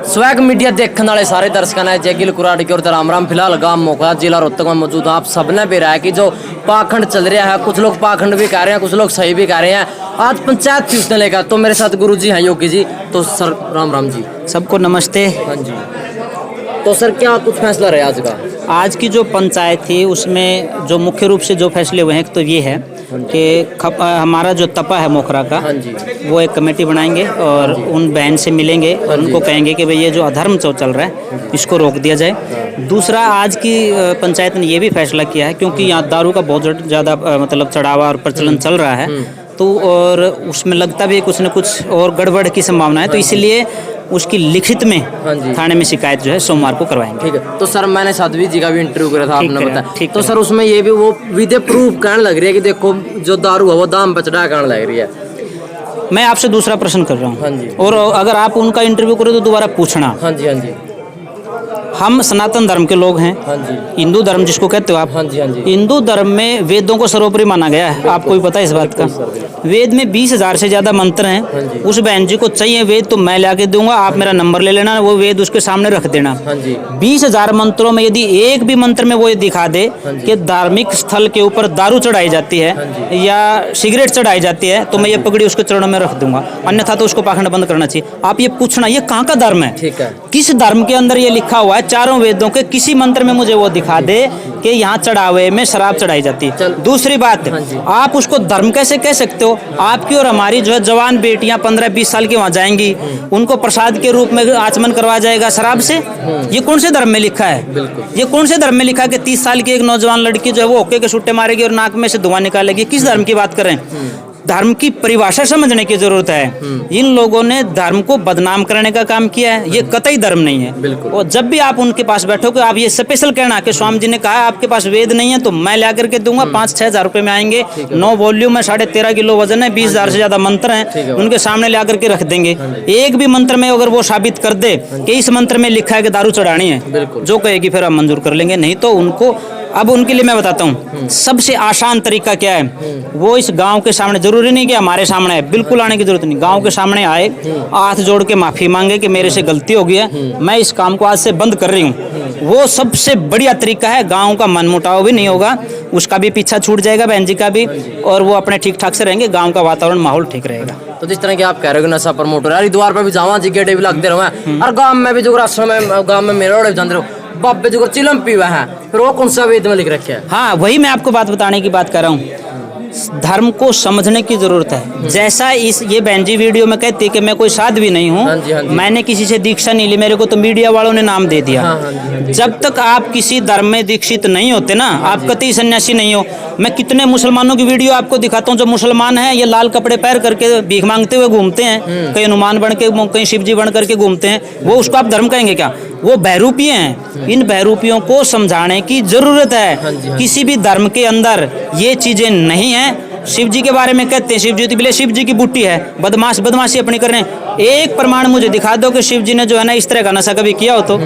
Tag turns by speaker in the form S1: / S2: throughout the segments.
S1: Swag media देखने वाले सारे दर्शकों ने जय गिल कुराड़ी की ओर से राम राम। फिलहाल गांव मोखला जिला रोहतक में मौजूद हूं। आप सबने भी रहा है कि जो पाखंड चल रहा है, कुछ लोग पाखंड भी कह रहे हैं, कुछ लोग सही भी कह रहे हैं। आज पंचायत फीस लेकर तो मेरे साथ गुरु जी हैं, योगी जी। तो सर राम राम जी।
S2: सबको नमस्ते।
S1: हाँ जी। तो सर क्या कुछ फैसला रहा आज का?
S2: आज की जो पंचायत थी उसमें जो मुख्य रूप से जो फैसले हुए हैं, तो ये है कि हमारा जो तपा है मोखरा का,
S1: हाँ जी,
S2: वो एक कमेटी बनाएंगे और उन बहन से मिलेंगे और उनको कहेंगे कि भाई ये जो अधर्म चल रहा है इसको रोक दिया जाए। दूसरा, आज की पंचायत ने ये भी फैसला किया है, क्योंकि यहाँ दारू का बहुत ज़्यादा मतलब चढ़ावा और प्रचलन चल रहा है, तो और उसमें लगता भी है कुछ न कुछ और गड़बड़ की संभावना है, तो इसलिए उसकी लिखित में थाने में शिकायत जो है सोमवार को करवाएंगे।
S1: ठीक है। तो सर मैंने साध्वी जी का भी इंटरव्यू करा था, आपने बताया।
S2: ठीक
S1: तो सर उसमें ये भी वो विदे प्रूफ कहने लग रही है कि देखो जो दारू है वो दाम पे चढ़ा कहने लग रही है।
S2: मैं आपसे दूसरा प्रश्न कर रहा हूँ।
S1: हाँ जी।
S2: और अगर आप उनका इंटरव्यू करो तो दोबारा पूछना।
S1: हाँ जी, हाँ जी।
S2: हम सनातन धर्म के लोग हैं।
S1: हाँ जी।
S2: हिंदू धर्म जिसको कहते हो आप।
S1: हाँ जी, हाँ जी।
S2: हिंदू धर्म में वेदों को सर्वोपरि माना गया है, आपको भी पता है इस बात का। वेद में 20,000 से ज्यादा मंत्र हैं। उस बहन जी को चाहिए वेद तो मैं ला के दूंगा, आप मेरा नंबर ले लेना, वो वेद उसके सामने रख देना।
S1: हाँ जी।
S2: 20,000 मंत्रों में यदि एक भी मंत्र में वो ये दिखा दे कि धार्मिक स्थल के ऊपर दारू चढ़ाई जाती है या सिगरेट चढ़ाई जाती है, तो मैं ये पगड़ी उसके चरणों में रख दूंगा, अन्यथा तो उसको पाखंड बंद करना चाहिए। आप ये पूछना ये कहाँ का धर्म है,
S1: ठीक है,
S2: किस धर्म के अंदर ये लिखा हुआ है? चारों वेदों के किसी मंत्र में मुझे वो दिखा दे कि यहाँ चढ़ावे में शराब चढ़ाई जाती है। दूसरी बात, आप उसको धर्म कैसे कह सकते हो? आपकी और हमारी जो है जवान बेटियां 15-20 साल की वहां जाएंगी, उनको प्रसाद के रूप में आचमन करवाया जाएगा शराब से। ये कौन से धर्म में लिखा है? ये कौन से धर्म में लिखा है कि 30 साल की एक नौजवान लड़की जो है वो होके के छुट्टे मारेगी और नाक में से धुआं निकालेगी? किस धर्म की बात कर रहे हैं? धर्म की परिभाषा समझने की जरूरत है। इन लोगों ने धर्म को बदनाम करने का काम किया है, ये कतई धर्म नहीं है। और जब भी आप उनके पास बैठोगे, आप ये स्पेशल कहना कि स्वामी जी ने कहा आपके पास वेद नहीं है तो मैं ला करके दूंगा, 5-6 हज़ार रुपए में आएंगे, 9 वॉल्यूम है, 13.5 किलो वजन है, 20,000 से ज्यादा मंत्र हैं, उनके सामने ला करके रख देंगे। एक भी मंत्र में अगर वो साबित कर दे कि इस मंत्र में लिखा है कि दारू चढ़ानी है, जो कहेगी फिर हम मंजूर कर लेंगे, नहीं तो उनको। अब उनके लिए मैं बताता हूँ सबसे आसान तरीका क्या है। वो इस गांव के सामने, जरूरी नहीं कि हमारे सामने है, बिल्कुल आने की जरूरत नहीं, गांव के सामने आए, हाथ जोड़ के माफी मांगे कि मेरे से गलती हो गई है, मैं इस काम को आज से बंद कर रही हूँ। वो सबसे बढ़िया तरीका है, गांव का मनमुटाव भी नहीं होगा, उसका भी पीछा छूट जाएगा, बहन जी का भी, और वो अपने ठीक ठाक से रहेंगे, गाँव का वातावरण माहौल ठीक रहेगा।
S1: तो जिस तरह की आप कह रहे हो कि नशा प्रमोटर, हरिद्वार पे भी जावा जी गेटे भी लगते रहो, और गांव में भी जो रास्ते में गांव में मेरे जानते रहो बाबे जो चिलम पीवा है, फिर वो कौन सा वेद में लिख रखे है?
S2: हाँ, वही मैं आपको बात बताने की बात कर रहा हूँ। धर्म को समझने की जरूरत है। जैसा ये बहन जी वीडियो में कहती है कि मैं कोई साध्वी नहीं हूँ, मैंने किसी से दीक्षा नहीं ली, मेरे को तो मीडिया वालों ने नाम दे दिया। जब तक आप किसी धर्म में दीक्षित नहीं होते ना, आप कतई सन्यासी नहीं हो। मैं कितने मुसलमानों की वीडियो आपको दिखाता हूँ, जो मुसलमान हैं ये लाल कपड़े पहन करके भीख मांगते हुए घूमते हैं, कहीं हनुमान बन के, कहीं शिव जी बन करके घूमते हैं, वो उसको आप धर्म कहेंगे क्या? वो बहरूपिये हैं। इन बहरूपियों को समझाने की जरूरत है। किसी भी धर्म के अंदर ये चीजें नहीं है। शिव जी के बारे में कहते हैं शिव जी तो शिव जी की बुट्टी है, बदमाशी अपनी कर रहे हैं। एक प्रमाण मुझे दिखा दो कि शिव जी ने जो है ना इस तरह का नशा कभी किया हो। तो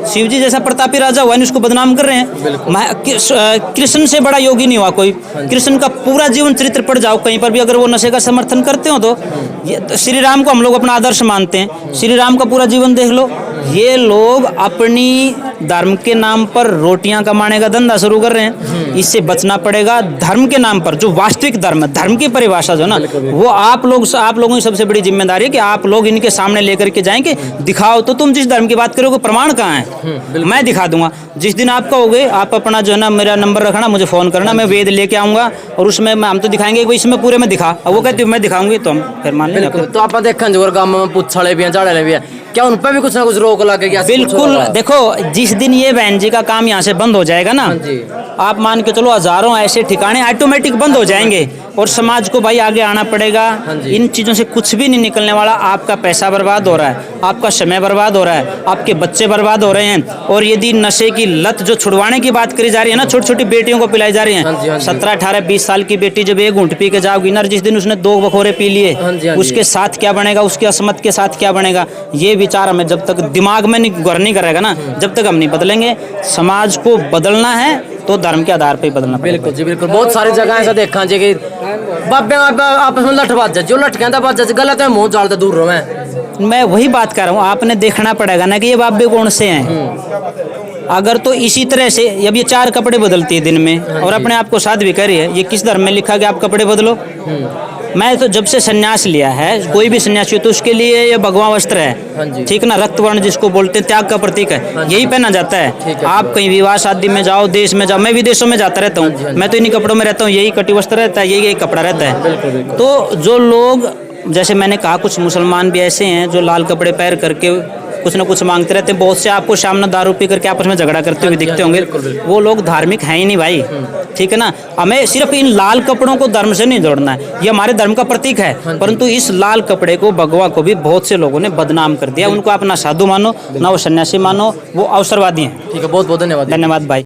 S2: शिव जी जैसा प्रतापी राजा हुआ है, उसको बदनाम कर रहे हैं। कृष्ण से बड़ा योगी नहीं हुआ कोई। कृष्ण का पूरा जीवन चरित्र पढ़ जाओ कहीं पर भी, अगर वो नशे का समर्थन करते हो तो श्री राम को हम लोग अपना आदर्श मानते हैं, श्री राम का पूरा जीवन देख लो। ये लोग अपनी धर्म के नाम पर रोटियां कमाने का धंधा शुरू कर रहे हैं, इससे बचना पड़ेगा। धर्म के नाम पर जो वास्तविक धर्म है, धर्म की परिभाषा जो ना, वो आप लोगों की सबसे बड़ी जिम्मेदारी है कि आप लोग इनके सामने लेकर के जाएंगे, दिखाओ तो तुम जिस धर्म की बात करोगे प्रमाण कहाँ है, मैं दिखा दूंगा। जिस दिन आप कहोगे, आप अपना जो है ना मेरा नंबर रखना, मुझे फोन करना, मैं वेद लेके आऊंगा और उसमें हम तो दिखाएंगे कि इसमें पूरे में दिखा, और वो कहती है मैं दिखाऊंगी, तो हम फिर मान लेंगे।
S1: तो आप देखा जो गाँव में पुछड़े भी हैं, झाड़े भी हैं, क्या उन पर भी कुछ ना कुछ रोक लगेगी?
S2: बिल्कुल। देखो, जिस दिन ये बहन जी का काम यहाँ से बंद हो जाएगा ना, आप मान के चलो हजारों ऐसे ठिकाने ऑटोमेटिक बंद हो जाएंगे और समाज को भाई आगे आना पड़ेगा। इन चीजों से कुछ भी नहीं निकलने वाला। आपका पैसा बर्बाद हो रहा है, आपका समय बर्बाद हो रहा है, आपके बच्चे बर्बाद हो रहे हैं। और यदि नशे की लत जो छुड़वाने की बात करी जा रही है ना, छोटी छोटी बेटियों को पिलाई जा रही है, 17, 18, 20 साल की बेटी जब एक घूंट पी के जाओगी ना, जिस दिन उसने 2 बखोरे पी लिए, उसके साथ क्या बनेगा, उसकी असमत के साथ क्या बनेगा, ये विचार हमें जब तक दिमाग में घर नहीं करेगा ना, जब तक हम नहीं बदलेंगे। समाज को बदलना है तो धर्म के आधार पर ही बदलना।
S1: बिल्कुल जी, बिल्कुल। बहुत सारी जगह ऐसा देखा जी कि बाबे आपस में लठ बाज, जो लठ कहता बाज गलत है, मुंह जाल दूर रहो।
S2: मैं वही बात कर रहा हूँ, आपने देखना पड़ेगा ना कि ये बाबे कौन से हैं। अगर तो इसी तरह से अब ये 4 कपड़े बदलती है दिन में और अपने आप को साध भी कर रही है, ये किस धर्म में लिखा कि आप कपड़े बदलो? मैं तो जब से सन्यास लिया है, कोई भी सन्यासी हो तो उसके लिए ये भगवा वस्त्र है, ठीक ना, रक्त वर्ण जिसको बोलते हैं, त्याग का प्रतीक है, यही पहना जाता है। आप कहीं विवाह शादी में जाओ, देश में जाओ, मैं विदेशों में जाता रहता हूँ, मैं तो इन्हीं कपड़ों में रहता हूँ, यही कटी वस्त्र रहता है, यही कपड़ा रहता है। तो जो लोग, जैसे मैंने कहा, कुछ मुसलमान भी ऐसे हैं जो लाल कपड़े पहन करके कुछ ना कुछ मांगते रहते हैं। बहुत से आपको सामने दारू पी करके आपस में झगड़ा करते हुए दिखते होंगे, वो लोग धार्मिक हैं ही नहीं भाई, ठीक है ना। हमें सिर्फ इन लाल कपड़ों को धर्म से नहीं जोड़ना है, ये हमारे धर्म का प्रतीक है, परंतु इस लाल कपड़े को, भगवा को भी बहुत से लोगों ने बदनाम कर दिया। उनको आप ना साधु मानो, ना वो सन्यासी मानो, वो अवसरवादी हैं।
S1: ठीक है, बहुत बहुत धन्यवाद।
S2: धन्यवाद भाई।